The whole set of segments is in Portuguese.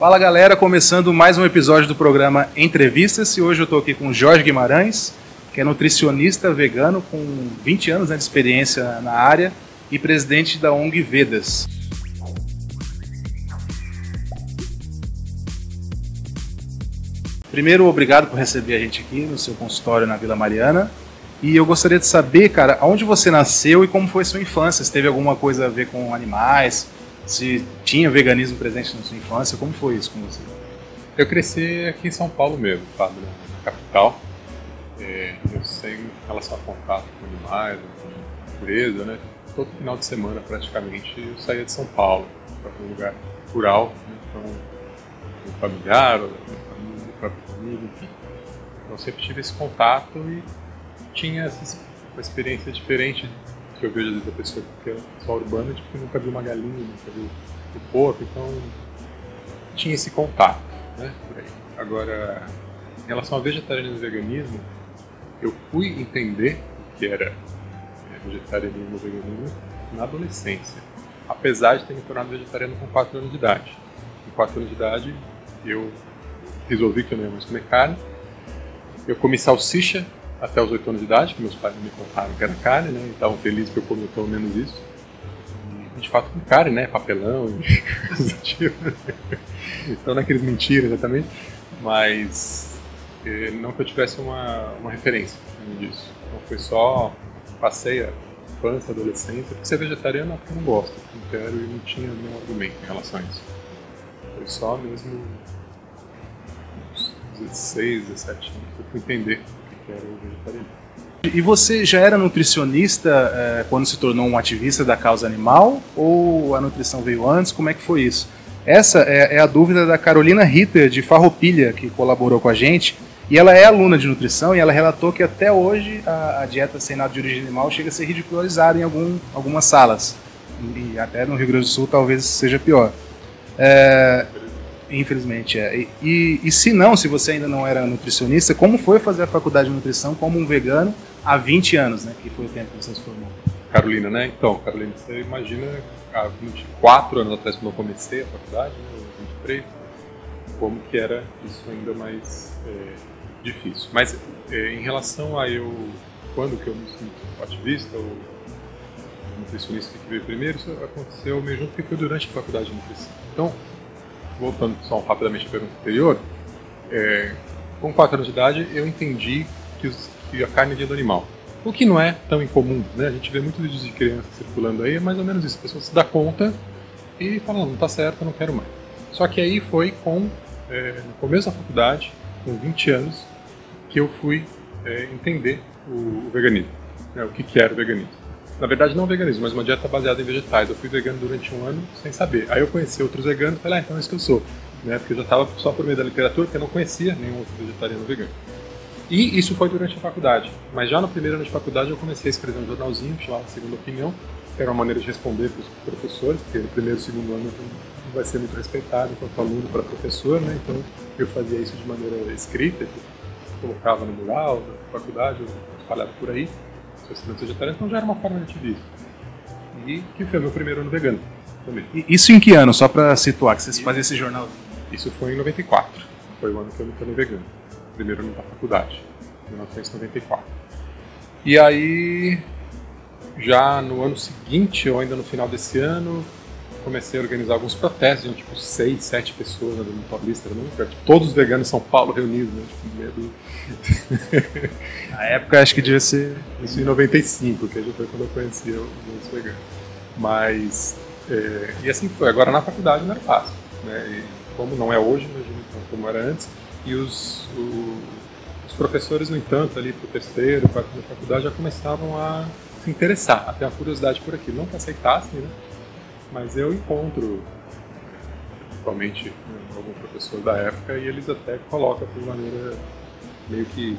Fala galera, começando mais um episódio do programa Entrevistas, e hoje eu estou aqui com o Jorge Guimarães, que é nutricionista vegano com 20 anos de experiência na área e presidente da ONG Vedas. Primeiro, obrigado por receber a gente aqui no seu consultório na Vila Mariana. E eu gostaria de saber, cara, onde você nasceu e como foi a sua infância? Se teve alguma coisa a ver com animais, se tinha veganismo presente na sua infância, como foi isso com você? Eu cresci aqui em São Paulo mesmo, sabe, na capital. Eu sem relação a contato com animais, com natureza, né? Todo final de semana, praticamente, eu saía de São Paulo para um lugar rural, né? Então, um familiar, minha família, enfim. Então, eu sempre tive esse contato e tinha uma experiência diferente que eu vejo às vezes da pessoa que é só urbana, tipo, que nunca viu uma galinha, nunca viu um porco, então tinha esse contato, né, por aí. Agora, em relação ao vegetarianismo e veganismo, eu fui entender o que era vegetarianismo e veganismo na adolescência, apesar de ter me tornado vegetariano com 4 anos de idade. Com 4 anos de idade, eu resolvi que eu não ia mais comer carne, eu comi salsicha até os 8 anos de idade, que meus pais me contaram que era carne, né? E estavam felizes que eu comia pelo menos isso. E de fato com carne, né? Papelão e coisas do tipo. Então não é que eles mentiram exatamente, mas não que eu tivesse uma referência disso. Então foi só, passei a infância, adolescência, porque ser vegetariano é porque eu não gosto, não quero e não tinha nenhum argumento em relação a isso. Foi só mesmo uns 16, 17 anos que eu fui entender que era o vegetarianismo. E você já era nutricionista quando se tornou um ativista da causa animal, ou a nutrição veio antes? Como é que foi isso? Essa é a dúvida da Carolina Ritter, de Farroupilha, que colaborou com a gente, e ela é aluna de nutrição, e ela relatou que até hoje a dieta sem nada de origem animal chega a ser ridicularizada em algumas salas, e até no Rio Grande do Sul talvez seja pior. Infelizmente, E se não, se você ainda não era nutricionista, como foi fazer a faculdade de nutrição como um vegano há 20 anos, né? Que foi o tempo que você se formou? Carolina, né? Então, Carolina, você imagina há 24 anos atrás, quando eu comecei a faculdade, né, 23, como que era isso ainda mais difícil. Mas em relação a quando que eu me sinto ativista, ou nutricionista que veio primeiro, isso aconteceu meio junto, porque foi durante a faculdade de nutrição. Então, voltando só rapidamente à pergunta anterior, com 4 anos de idade eu entendi que a carne vinha do animal. O que não é tão incomum, né? A gente vê muitos vídeos de crianças circulando aí, é mais ou menos isso. A pessoa se dá conta e fala, não está certo, eu não quero mais. Só que aí foi no começo da faculdade, com 20 anos, que eu fui entender o veganismo, né? O que era o veganismo. Na verdade, não veganismo, mas uma dieta baseada em vegetais. Eu fui vegano durante 1 ano sem saber. Aí eu conheci outros veganos e falei, então é isso que eu sou. Né? Porque eu já estava só por meio da literatura, porque eu não conhecia nenhum outro vegetariano vegano. E isso foi durante a faculdade. Mas já no primeiro ano de faculdade eu comecei a escrever um jornalzinho, chamado Segunda Opinião, que era uma maneira de responder para os professores, porque no primeiro e segundo ano não vai ser muito respeitado enquanto aluno para professor, né? Então eu fazia isso de maneira escrita, colocava no mural da faculdade, eu espalhava por aí. Então já era uma forma de ativismo. E que foi meu primeiro ano vegano também. E isso em que ano, só para situar, que você fazia esse jornal? Isso foi em 94. Foi o ano que eu me tornei vegano. Primeiro ano da faculdade, 1994. E aí, já no ano seguinte, ou ainda no final desse ano, comecei a organizar alguns protestos, tipo 6, 7 pessoas na Avenida Paulista, todos os veganos em São Paulo reunidos, né? Tipo, medo. Na época acho que devia ser... Isso em 95, que já foi quando eu conheci os veganos. Mas, e assim foi. Agora na faculdade não era fácil, né? E como não é hoje, imagina como era antes. E os professores, no entanto, ali pro terceiro, quarto ano da faculdade, já começavam a se interessar, a ter uma curiosidade por aquilo. Não que aceitassem, né? Mas eu encontro, principalmente, algum professor da época, e eles até colocam de maneira meio que...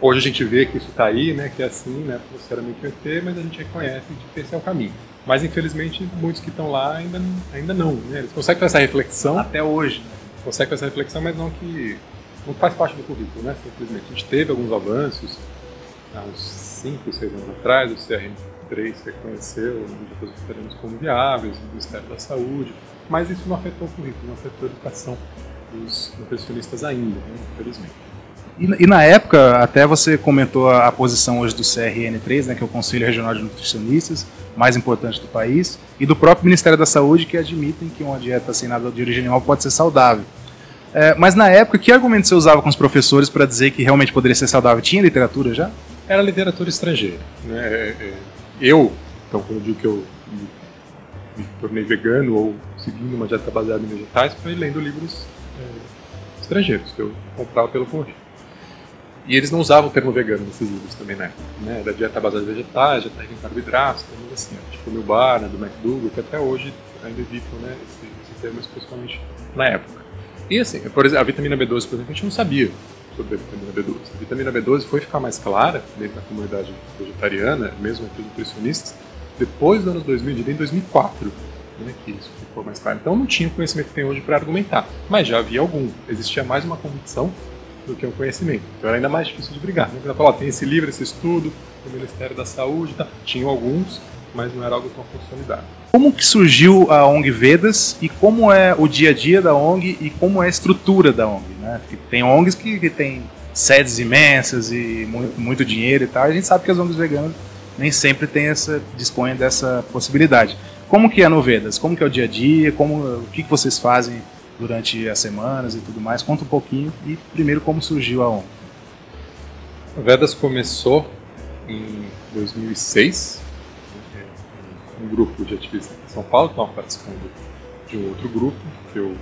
hoje a gente vê que isso está aí, né, que é assim, né, necessariamente vai ter, mas a gente reconhece que esse é o caminho. Mas, infelizmente, muitos que estão lá ainda não, né? Eles conseguem fazer essa reflexão. Até hoje. Conseguem fazer essa reflexão, mas não faz parte do currículo, né, simplesmente. A gente teve alguns avanços, há uns 5, 6 anos atrás, o CRM3 reconheceu os vegetarianos como viáveis, o Ministério da Saúde, mas isso não afetou o currículo, não afetou a educação dos nutricionistas ainda, né, infelizmente. E na época, até você comentou a posição hoje do CRN3, né, que é o Conselho Regional de Nutricionistas, mais importante do país, e do próprio Ministério da Saúde, que admitem que uma dieta sem nada de origem animal pode ser saudável. Mas na época, que argumento você usava com os professores para dizer que realmente poderia ser saudável? Tinha literatura já? Era literatura estrangeira, né? Então, quando eu digo que eu me tornei vegano ou seguindo uma dieta baseada em vegetais, foi lendo livros estrangeiros, que eu comprava pelo correio. E eles não usavam o termo vegano nesses livros também, né? Da dieta baseada em vegetais, dieta rica em carboidratos, termos assim, tipo o Milbar, do McDougall, que até hoje ainda evitam, né, esse termo, especialmente na época. E assim, por exemplo, a vitamina B12, por exemplo, a gente não sabia sobre a vitamina B12. A vitamina B12 foi ficar mais clara dentro da comunidade vegetariana, mesmo entre os nutricionistas, depois dos anos 2000, em 2004, né, que isso ficou mais claro. Então não tinha o conhecimento que tem hoje para argumentar, mas já havia algum. Existia mais uma convicção do que um conhecimento. Então era ainda mais difícil de brigar. Né? Falar, tem esse livro, esse estudo, do Ministério da Saúde, tá? Tinham alguns, mas não era algo tão consolidado. Como que surgiu a ONG Vedas e como é o dia a dia da ONG e como é a estrutura da ONG? Né? Porque tem ONGs que tem sedes imensas e muito dinheiro e tal, e a gente sabe que as ONGs veganas nem sempre dispõem dessa possibilidade. Como que é no Vedas? Como que é o dia a dia? O que vocês fazem durante as semanas e tudo mais? Conta um pouquinho e primeiro como surgiu a ONG. A Vedas começou em 2006, um grupo de ativistas em São Paulo, estavam participando de um outro grupo que eu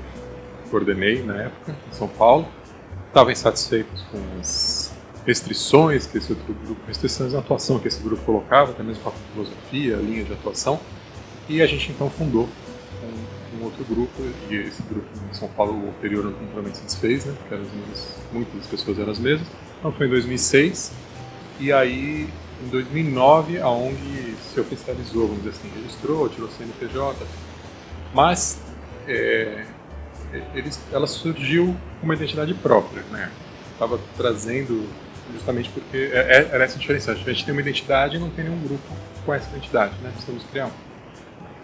coordenei na época, em São Paulo. Estavam insatisfeitos com as restrições que esse outro grupo, restrições na atuação que esse grupo colocava, até mesmo com a filosofia, a linha de atuação, e a gente então fundou um outro grupo, e esse grupo em São Paulo, o anterior naturalmente se desfez, né, porque muitas das pessoas eram as mesmas. Então foi em 2006, e aí em 2009 a ONG se oficializou, vamos dizer assim, registrou, tirou o CNPJ, mas ela surgiu com uma identidade própria, né? Estava trazendo, justamente porque era essa diferença, a gente tem uma identidade e não tem nenhum grupo com essa identidade, né? Precisamos criar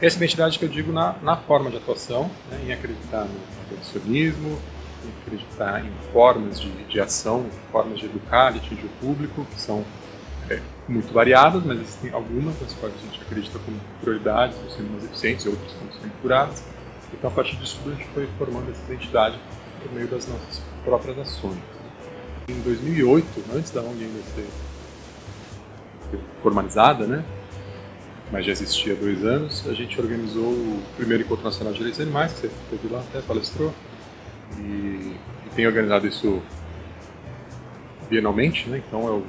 essa identidade que eu digo na forma de atuação, né? Em acreditar no abolicionismo, em acreditar em formas de ação, formas de educar, de atingir o público, que são muito variadas, mas existem algumas das quais a gente acredita como prioridades, como sendo mais eficientes, e outras como sendo curadas. Então, a partir disso, a gente foi formando essa identidade por meio das nossas próprias ações. Em 2008, antes da ONG ainda ser formalizada, né, mas já existia há 2 anos, a gente organizou o primeiro Encontro Nacional de Direitos Animais, que você esteve lá até, palestrou, e tem organizado isso bienalmente, né, então é o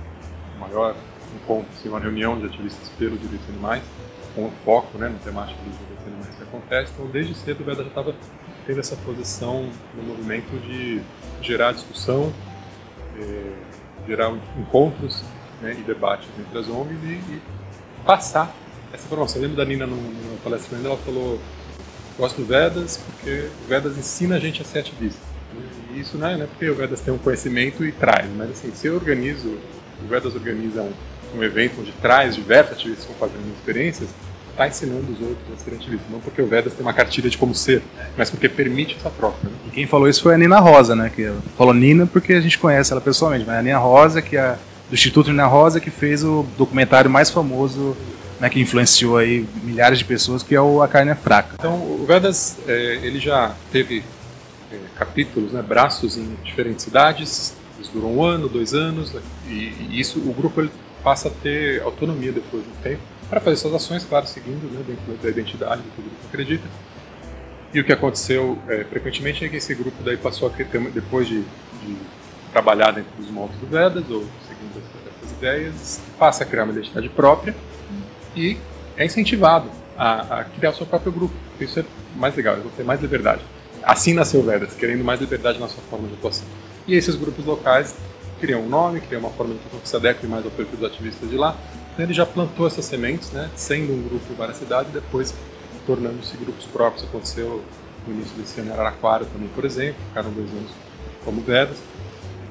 maior encontro, assim, uma reunião de ativistas pelos direitos animais, com foco, né, no temático dos direitos animais que acontece. Então, desde cedo, o Veda já estava tendo essa posição no movimento de gerar discussão, gerar encontros, né, e debates entre as ONGs e passar essa informação. Eu lembro da Nina, numa palestra, ela falou: gosto do Vedas porque o Vedas ensina a gente a ser ativista. E isso não é porque o Vedas tem um conhecimento e traz, mas assim, se eu organizo, o Vedas organiza um evento onde traz diversos ativistas compartilhando experiências, está ensinando os outros a serem ativistas. Não porque o Vedas tem uma cartilha de como ser, mas porque permite essa troca. Né? E quem falou isso foi a Nina Rosa, né? Que falou Nina porque a gente conhece ela pessoalmente, mas a Nina Rosa, que é do Instituto Nina Rosa, que fez o documentário mais famoso, né, que influenciou aí milhares de pessoas, que é o A Carne é Fraca. Então, o Vedas, ele já teve capítulos, né, braços em diferentes cidades. Isso durou 1 ano, 2 anos, e isso, o grupo ele passa a ter autonomia depois de um tempo para fazer suas ações, claro, seguindo, né, dentro da identidade do que o grupo acredita. E o que aconteceu frequentemente é que esse grupo daí passou a ter, depois de trabalhar dentro dos moldes do Vedas, ou seguindo essas ideias, passa a criar uma identidade própria e é incentivado a criar o seu próprio grupo. Isso é mais legal, eles vão ter mais liberdade. Assim nasceu o Vedas, querendo mais liberdade na sua forma de atuação. E esses grupos locais criam um nome, criam uma forma de atuação que se adeque mais ao perfil dos ativistas de lá. Então ele já plantou essas sementes, né, sendo um grupo em várias cidades e depois tornando-se grupos próprios. Aconteceu no início desse ano em Araraquara também, por exemplo, ficaram 2 anos como Vedas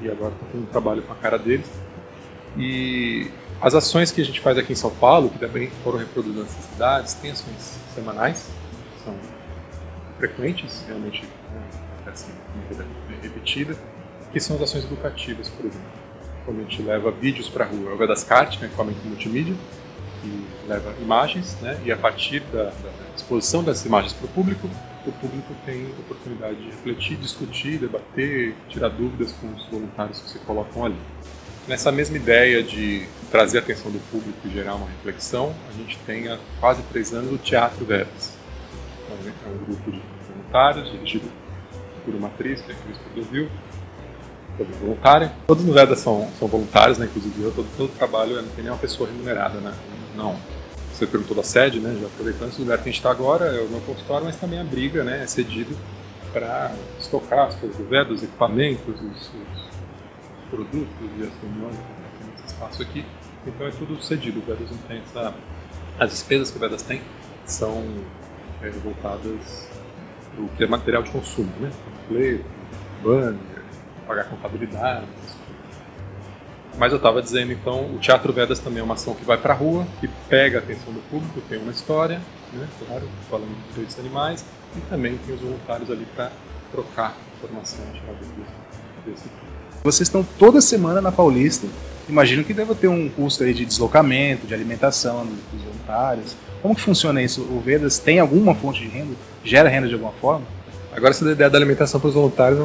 e agora estão fazendo um trabalho com a cara deles. E as ações que a gente faz aqui em São Paulo, que também foram reproduzidas nessas cidades, tem ações semanais, são frequentes, realmente acontecem de maneira repetida, que são as ações educativas, por exemplo. Quando a gente leva vídeos para a rua, é o Vedascart, que é um equipamento multimídia, que leva imagens, né, e a partir da exposição dessas imagens para o público tem oportunidade de refletir, discutir, debater, tirar dúvidas com os voluntários que se colocam ali. Nessa mesma ideia de trazer a atenção do público e gerar uma reflexão, a gente tem há quase 3 anos o Teatro Vedas. É um grupo de voluntários dirigido por uma atriz, que é a Cris Cordovil, toda voluntária. Todos no Vedas são voluntários, né? Inclusive eu, todo trabalho não tem nenhuma pessoa remunerada, né? Não. Você perguntou da sede, né? Já aproveitando esse lugar que a gente está agora, é o meu consultório, mas também a briga, né? É cedido para estocar as coisas do Vedas, os equipamentos, os produtos e as reuniões, nesse espaço aqui. Então é tudo cedido. O Vedas não tem as despesas que o Vedas tem são voltadas para o que é material de consumo, né? Panfleto, banner, pagar contabilidade. Mas eu estava dizendo, então, o Teatro Vedas também é uma ação que vai para a rua, que pega a atenção do público, tem uma história, né, claro, falando de direitos animais, e também tem os voluntários ali para trocar informação, tirar dúvidas desse tipo. Vocês estão toda semana na Paulista, imagino que deva ter um custo aí de deslocamento, de alimentação dos voluntários. Como que funciona isso? O Vedas tem alguma fonte de renda? Gera renda de alguma forma? Agora, se a ideia da alimentação para os voluntários,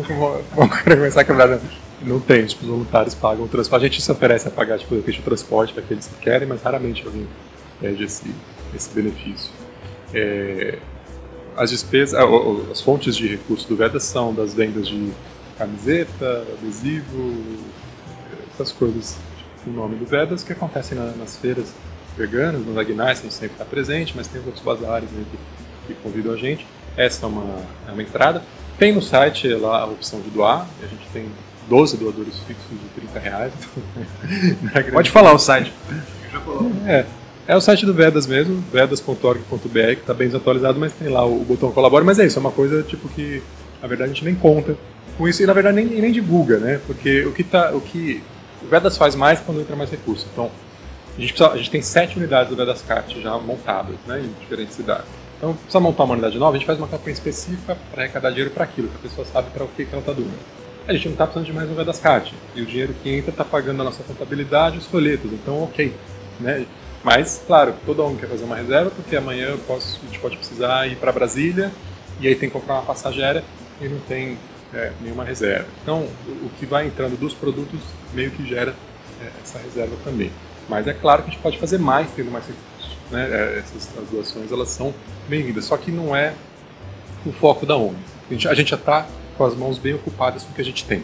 vamos começar a quebrar. Não tem, tipo, os voluntários pagam o transporte. A gente se oferece a pagar tipo, o transporte para aqueles que querem, mas raramente alguém pede esse benefício. As despesas, as fontes de recursos do Vedas são das vendas de camiseta, adesivo, essas coisas com o nome do Vedas que acontecem nas feiras veganas, nos agnais, a gente sempre está presente, mas tem outros bazares, né, que convidam a gente. Essa é uma entrada. Tem no site lá a opção de doar, a gente tem 12 doadores fixos de R$30. Pode falar o site. É o site do Vedas mesmo, vedas.org.br, que está bem desatualizado, mas tem lá o botão colabora, mas é isso, é uma coisa tipo que, na verdade, a gente nem conta com isso e, na verdade, nem divulga, né? Porque o que o Vedas faz mais quando entra mais recurso. Então, a gente tem 7 unidades do Vedascart já montadas, né, em diferentes cidades. Então, precisa montar uma unidade nova, a gente faz uma campanha específica para arrecadar dinheiro para aquilo, que a pessoa sabe para o que ela está doando. A gente não está precisando de mais um Vedascart, e o dinheiro que entra está pagando a nossa contabilidade e os folhetos, então ok. Né? Mas, claro, todo mundo quer fazer uma reserva, porque amanhã a gente pode precisar ir para Brasília, e aí tem que comprar uma passagem aérea e não tem nenhuma reserva. Então, o que vai entrando dos produtos meio que gera essa reserva também. Mas é claro que a gente pode fazer mais, tendo mais recursos. Né? Essas doações elas são bem-vindas, só que não é o foco da ONG. A gente já está com as mãos bem ocupadas com o que a gente tem.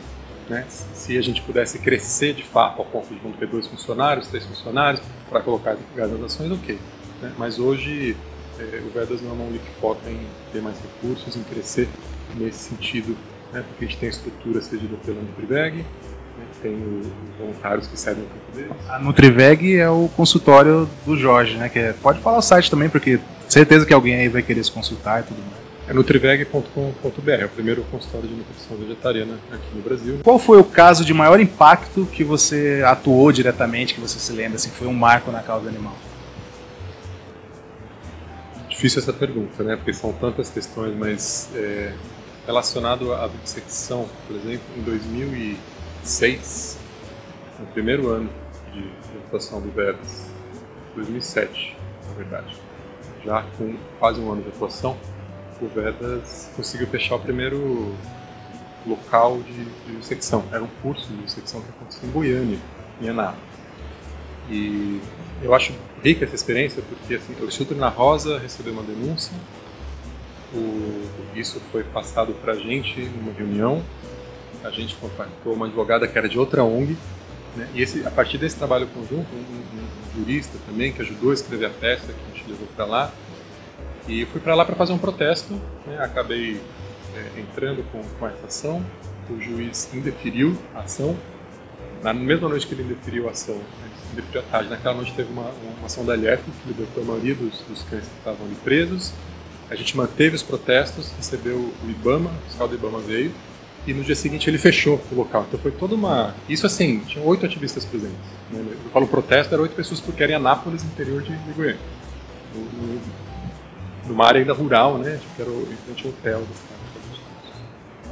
Né? Se a gente pudesse crescer de fato ao ponto de vamos ter 2 funcionários, 3 funcionários, para colocar nas ações, ok. Né? Mas hoje o Vedas não é uma ONG que foca em ter mais recursos, em crescer nesse sentido, né? Porque a gente tem a estrutura cedida pela Nutriveg, né? Tem os voluntários que cedem o tempo deles. A Nutriveg é o consultório do Jorge, né? Pode falar o site também, porque certeza que alguém aí vai querer se consultar e tudo mais. É nutriveg.com.br, é o primeiro consultório de nutrição vegetariana aqui no Brasil. Qual foi o caso de maior impacto que você atuou diretamente, que você se lembra, assim, que foi um marco na causa animal? Difícil essa pergunta, né? Porque são tantas questões, mas relacionado à vivissecção, por exemplo, em 2006, no primeiro ano de atuação do Vedas, 2007, na verdade, já com quase um ano de atuação, o Vedas conseguiu fechar o primeiro local de dissecção. Era um curso de dissecção que acontecia em Goiânia, em Anápolis. E eu acho rica essa experiência porque assim, o Instituto Ana Rosa recebeu uma denúncia, isso foi passado para a gente numa reunião, a gente contactou uma advogada que era de outra ONG, né? E a partir desse trabalho conjunto, um jurista também que ajudou a escrever a peça que a gente levou para lá. E eu fui para lá para fazer um protesto, né? Acabei entrando com essa ação, o juiz indeferiu a ação, na mesma noite que ele indeferiu a ação, ele indeferiu à tarde, naquela noite teve uma ação da LF, que libertou a maioria dos cães que estavam ali presos, a gente manteve os protestos, recebeu o IBAMA, o fiscal do IBAMA veio, e no dia seguinte ele fechou o local, então foi toda uma... Isso assim, tinha 8 ativistas presentes, né? Eu falo protesto, eram 8 pessoas porque era em Anápolis, interior de Goiânia. numa área ainda rural, né? Que era o frente ao hotel das casas,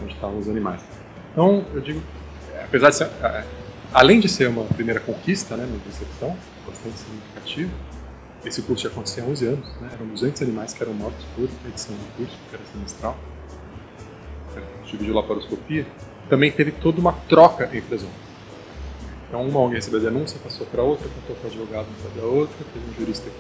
onde estavam os animais. Então, eu digo, apesar de ser, além de ser uma primeira conquista, né, na recepção, bastante significativo, esse curso já acontecia há 11 anos, né? Eram 200 animais que eram mortos por edição do curso, que era semestral, de laparoscopia. Também teve toda uma troca entre as ONGs. Então, uma ONG recebeu a denúncia, passou para outra, contou para o advogado para outra, teve um jurista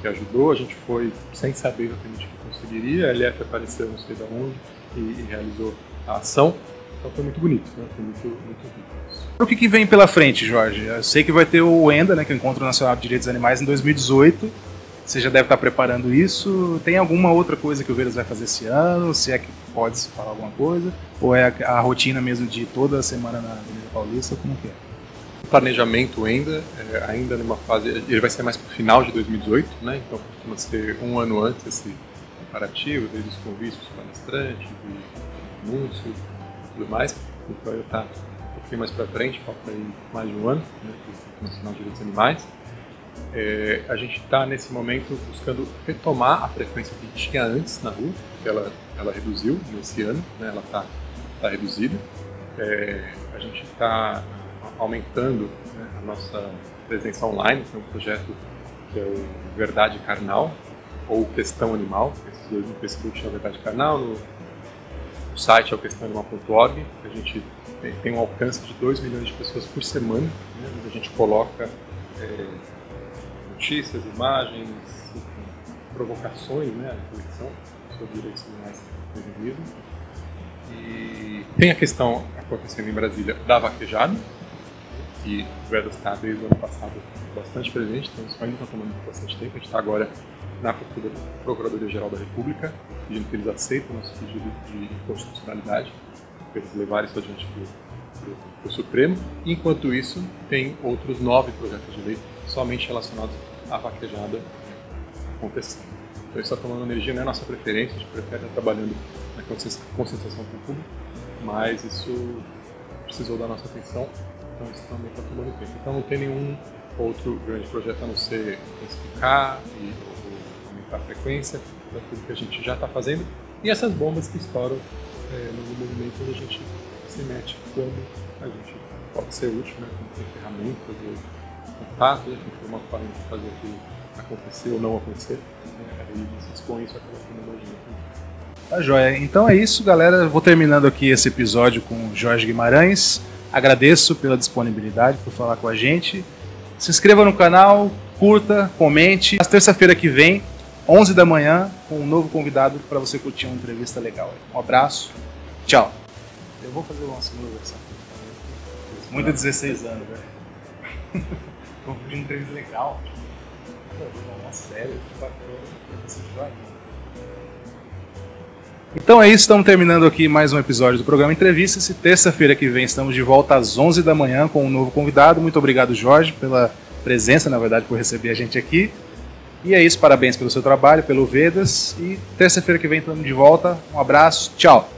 que ajudou, a gente foi sem saber exatamente o que conseguiria, a LF apareceu, não sei de onde, e realizou a ação. Então foi muito bonito, né? Foi muito rico. O que vem pela frente, Jorge? Eu sei que vai ter o ENDA, né, que é o Encontro Nacional de Direitos dos Animais, em 2018. Você já deve estar preparando isso. Tem alguma outra coisa que o Vedas vai fazer esse ano? Se é que pode se falar alguma coisa? Ou é a rotina mesmo de toda semana na Avenida Paulista? Como que é? O planejamento ainda numa fase, ele vai ser mais para o final de 2018, né? Então costuma ser um ano antes esse comparativo, desde os convites dos palestrantes, de anúncio e tudo mais. Então ele está um pouquinho mais para frente, falta aí mais de um ano, né? O Nacional de Direitos dos Animais. A gente está nesse momento buscando retomar a frequência que a gente tinha antes na rua, que ela reduziu nesse ano, né? Ela está reduzida. A gente está aumentando, né, a nossa presença online, tem um projeto que é o Verdade Carnal, ou Questão Animal, esses dois no Facebook chama Verdade Carnal, no site é o questãoanimal.org, a gente tem um alcance de 2 milhões de pessoas por semana, né, onde a gente coloca notícias, imagens, provocações, né, à reflexão sobre direitos animais no Reino Unido. E tem a questão acontecendo em Brasília da vaquejada, que o Vedas está desde o ano passado bastante presente, então isso ainda está tomando bastante tempo. A gente está agora na Procuradoria-Geral da República, pedindo que eles aceitem o nosso pedido de inconstitucionalidade, para eles levarem isso adiante para o Supremo. Enquanto isso, tem outros 9 projetos de lei somente relacionados à vaquejada acontecendo. Então isso está tomando energia, não é a nossa preferência, a gente prefere estar trabalhando na conscientização do público, mas isso precisou da nossa atenção, então isso também está tomando tempo. Então não tem nenhum outro grande projeto a não ser intensificar e aumentar a frequência daquilo que a gente já está fazendo, e essas bombas que estouram no movimento onde a gente se mete quando a gente pode ser útil, né, como tem ferramentas ou contato, a gente tem uma forma de fazer aquilo acontecer ou não acontecer, aí se expõe isso acaba sendo uma ajuda. Tá joia. Então é isso, galera. Vou terminando aqui esse episódio com o Jorge Guimarães. Agradeço pela disponibilidade, por falar com a gente. Se inscreva no canal, curta, comente. Na terça-feira que vem, 11 da manhã, com um novo convidado para você curtir uma entrevista legal. Um abraço, tchau. Eu vou fazer uma segunda versão. Muito 16 anos, velho. Vou pedir uma entrevista legal. Uma série, bacana. Então é isso, estamos terminando aqui mais um episódio do programa Entrevistas. E terça-feira que vem estamos de volta às 11 da manhã com um novo convidado. Muito obrigado, Jorge, pela presença, na verdade, por receber a gente aqui. E é isso, parabéns pelo seu trabalho, pelo Vedas. E terça-feira que vem estamos de volta. Um abraço, tchau!